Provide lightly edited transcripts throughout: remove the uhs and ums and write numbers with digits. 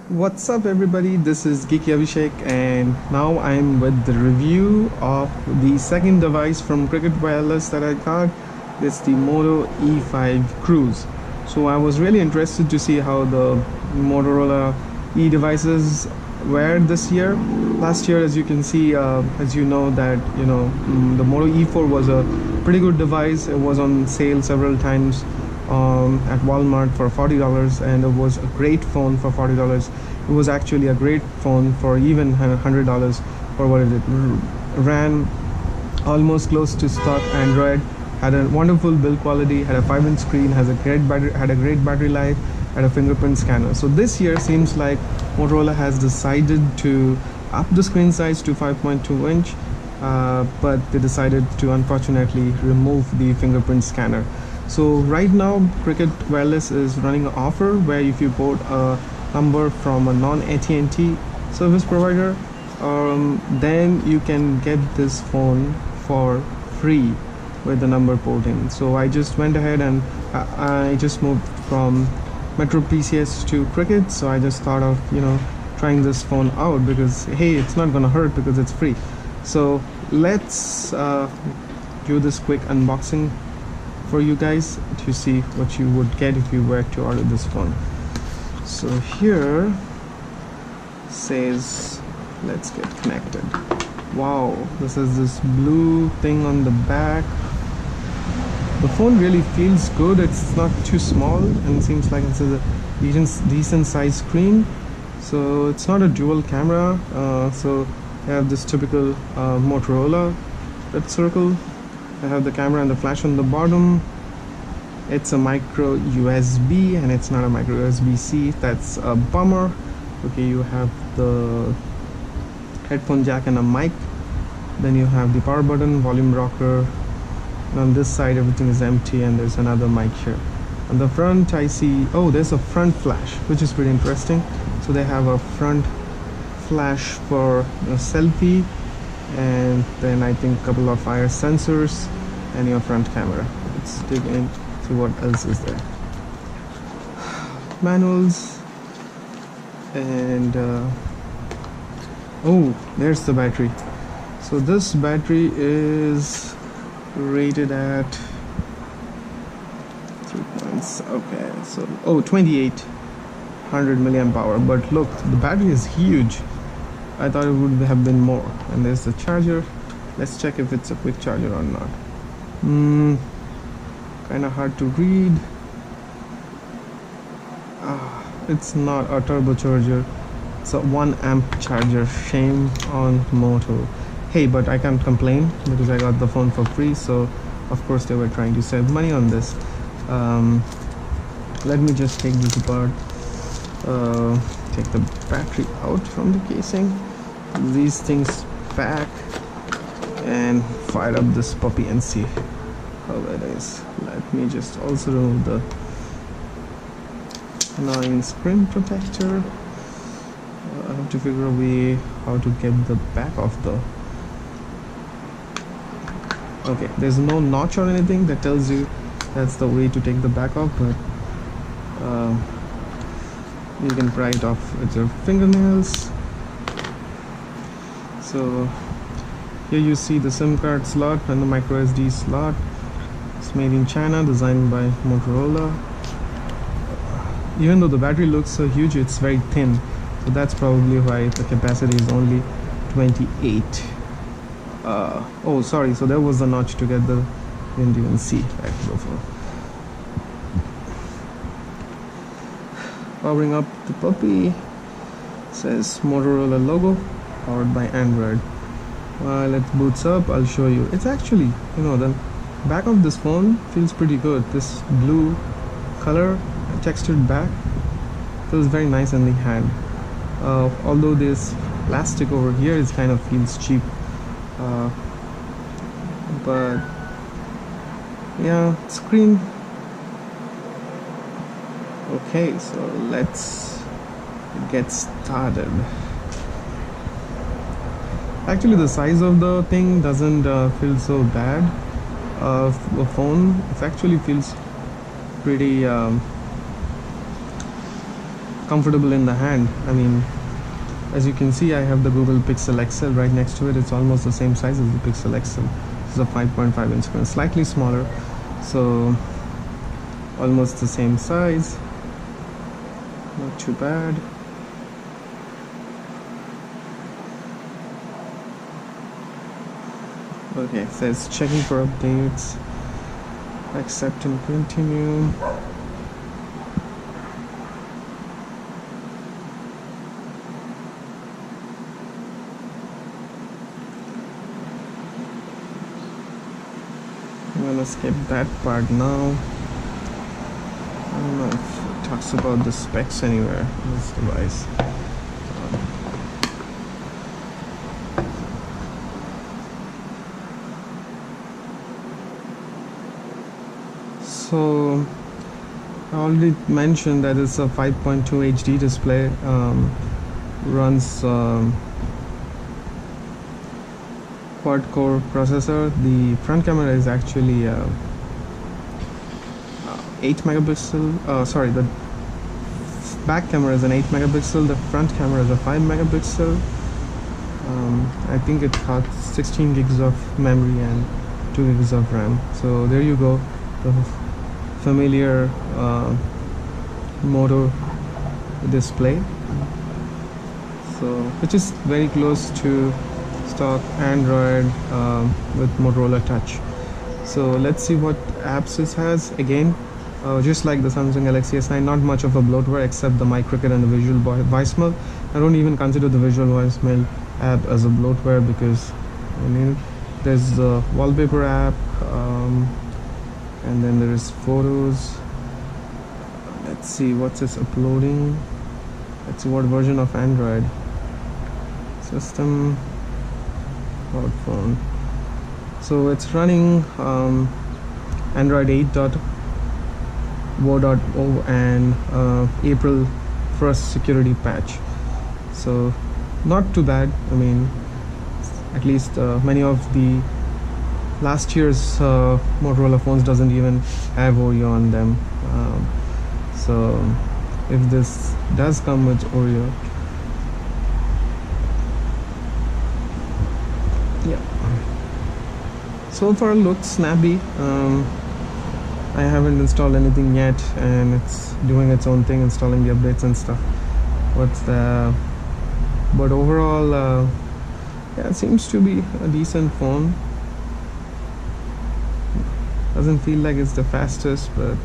What's up everybody, this is GeekyAviseq's and now I'm with the review of the second device from Cricketwireless that I got. It's the Moto E5 Cruise. So I was really interested to see how the Motorola E devices were this year. Last year, as you can see, as you know that the Moto E4 was a pretty good device. It was on sale several times at Walmart for $40, and it was a great phone for $40. It was actually a great phone for even $100 for what it ran almost close to stock Android, had a wonderful build quality, had a 5-inch screen, had a great battery life, had a fingerprint scanner. So this year seems like Motorola has decided to up the screen size to 5.2 inch, but they decided to unfortunately remove the fingerprint scanner. So right now Cricketwireless is running an offer where if you port a number from a non-AT&T service provider, then you can get this phone for free with the number porting. So I just went ahead and I just moved from Metro PCS to Cricket, so I just thought of trying this phone out because hey, it's not gonna hurt because it's free. So let's do this quick unboxing for you guys to see what you would get if you were to order this phone. So here says let's get connected. Wow, this is this blue thing on the back. The phone really feels good. It's not too small and seems like it's a decent size screen. So it's not a dual camera, so I have this typical Motorola red circle. I have the camera and the flash on the bottom. It's a micro USB and it's not a micro USB-C. That's a bummer. Okay, you have the headphone jack and a mic. Then you have the power button, volume rocker. And on this side everything is empty and there's another mic here. On the front I see, oh, there's a front flash, which is pretty interesting. So they have a front flash for a selfie, and then I think a couple of fire sensors and your front camera. Let's dig in, see what else is there. Manuals, and oh, there's the battery. So this battery is rated at 3 points. Okay, so 2800 milliamp hour, but look, the battery is huge. I thought it would have been more. And there's the charger. Let's check if it's a quick charger or not. Kind of hard to read. It's not a turbocharger. It's a 1 amp charger. Shame on Moto. Hey, but I can't complain because I got the phone for free, so of course they were trying to save money on this. Let me just take this apart. Take the battery out from the casing, these things back, and fire up this puppy and see how it is. Let me just also remove the annoying screen protector. I have to figure a way how to get the back of the... Okay, there's no notch or anything that tells you that's the way to take the back off, but you can pry it off with your fingernails. So here you see the SIM card slot and the micro SD slot. It's made in China, designed by Motorola. Even though the battery looks so huge, it's very thin, so that's probably why the capacity is only 28. Oh sorry, so there was the notch to get the... didn't even see back before. Powering up the puppy, says Motorola logo, powered by Android. While it boots up, I'll show you. It's actually, the back of this phone feels pretty good. This blue color, textured back, feels very nice in the hand. Although this plastic over here is kind of feels cheap, but yeah, screen. Okay, so let's get started. Actually, the size of the thing doesn't feel so bad. The phone, it actually feels pretty comfortable in the hand. I mean, as you can see, I have the Google Pixel XL right next to it. It's almost the same size as the Pixel XL. This is a 5.5 inch screen, slightly smaller, so almost the same size. Not too bad. Okay, it says checking for updates, accept and continue. I'm gonna skip that part now. I don't know if it talks about the specs anywhere in this device. So I already mentioned that it's a 5.2 HD display, runs quad-core processor. The front camera is actually 8 megapixel. Sorry, the back camera is an 8 megapixel. The front camera is a 5 megapixel. I think it has 16 gigs of memory and 2 gigs of RAM. So there you go. The familiar Moto display, so which is very close to stock Android with Motorola Touch. So let's see what apps it has. Again, just like the Samsung Galaxy S9, not much of a bloatware except the My Cricket and the Visual Voicemail. I don't even consider the Visual Voicemail app as a bloatware because I mean there's the wallpaper app, and then there is photos. Let's see what's this uploading. Let's see what version of Android. System, smartphone. So it's running Android 8.0.0 and April 1st security patch. So not too bad. I mean, at least many of the last year's Motorola phones doesn't even have Oreo on them. So if this does come with Oreo, yeah, so far looks snappy. I haven't installed anything yet, and it's doing its own thing, installing the updates and stuff. But overall, yeah, it seems to be a decent phone. Doesn't feel like it's the fastest, but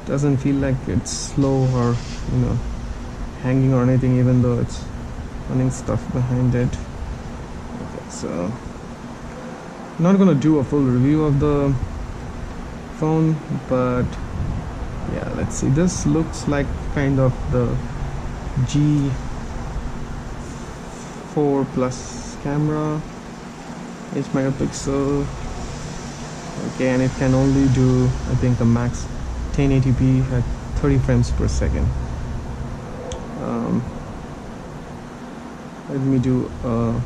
doesn't feel like it's slow or hanging or anything, even though it's running stuff behind it. Okay, so I'm not gonna do a full review of the phone, but yeah, let's see. This looks like kind of the G4 Plus camera, 8 megapixel. Okay, and it can only do, I think, a max 1080p at 30 frames per second. Let me do a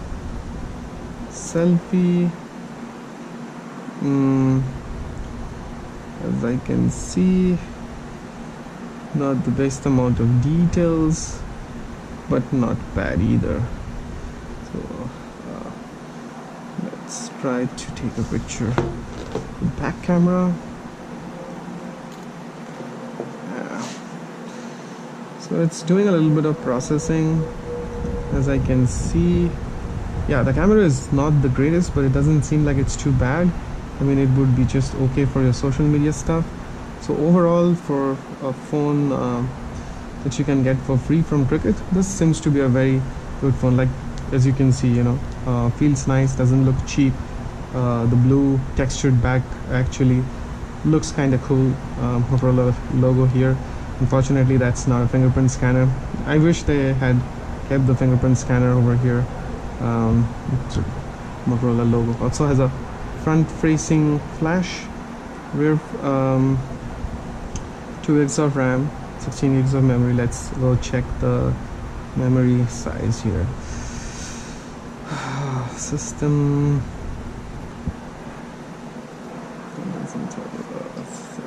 selfie. As I can see, not the best amount of details, but not bad either. So let's try to take a picture. Back camera. Yeah. So it's doing a little bit of processing, as I can see. Yeah, the camera is not the greatest, but it doesn't seem like it's too bad. I mean, it would be just okay for your social media stuff. So overall, for a phone that you can get for free from Cricket, this seems to be a very good phone. Like, as you can see, feels nice, doesn't look cheap. The blue textured back actually looks kind of cool. Motorola logo here. Unfortunately, that's not a fingerprint scanner. I wish they had kept the fingerprint scanner over here. Motorola logo also has a front-facing flash, rear 2 gigs of RAM, 16 gigs of memory. Let's go check the memory size here. System. So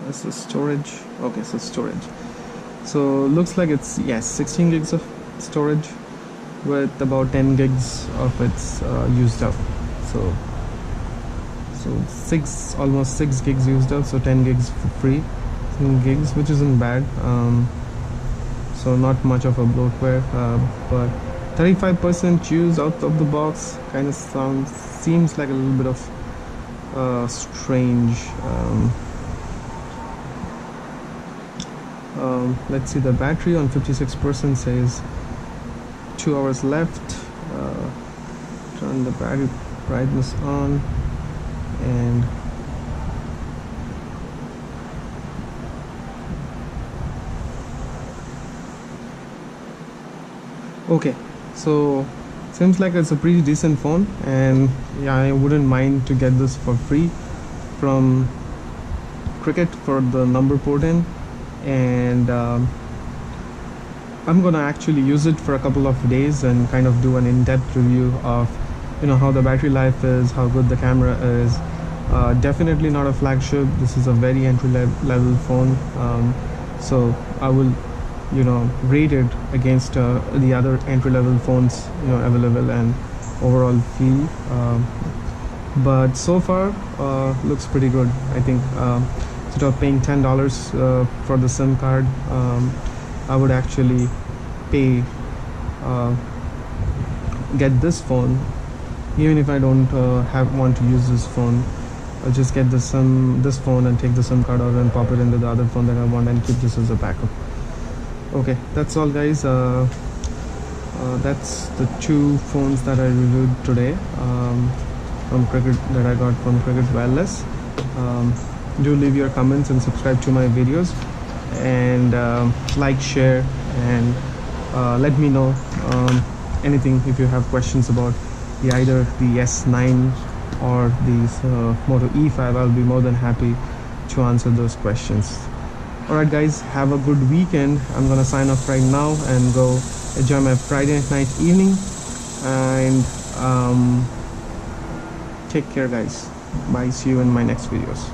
that's the storage. Okay, so storage. So looks like it's, yes, 16 gigs of storage with about 10 gigs of its used up. So almost 6 gigs used up, so 10 gigs for free, 10 gigs, which isn't bad. So not much of a bloatware, but 35% use out of the box kind of seems like a little bit of strange. Let's see, the battery on 56% says 2 hours left. Turn the battery brightness on, and okay, so seems like it's a pretty decent phone, and yeah, I wouldn't mind to get this for free from Cricket for the number port in. And I'm gonna actually use it for a couple of days and kind of do an in-depth review of, you know, how the battery life is, how good the camera is. Definitely not a flagship. This is a very entry-level phone, so I will, you know, rate it against the other entry-level phones, you know, available and overall feel. But so far looks pretty good. I think instead of paying $10 for the SIM card, I would actually pay get this phone. Even if I don't want to use this phone, I'll just get this phone and take the SIM card out and pop it into the other phone that I want and keep this as a backup. Okay, that's all, guys. That's the 2 phones that I reviewed today from Cricket, that I got from Cricketwireless. Do leave your comments and subscribe to my videos, and like, share, and let me know anything if you have questions about either the S9 or the Moto E5. I'll be more than happy to answer those questions. Alright guys, have a good weekend. I'm gonna sign off right now and go enjoy my Friday night evening, and take care, guys. Bye, see you in my next videos.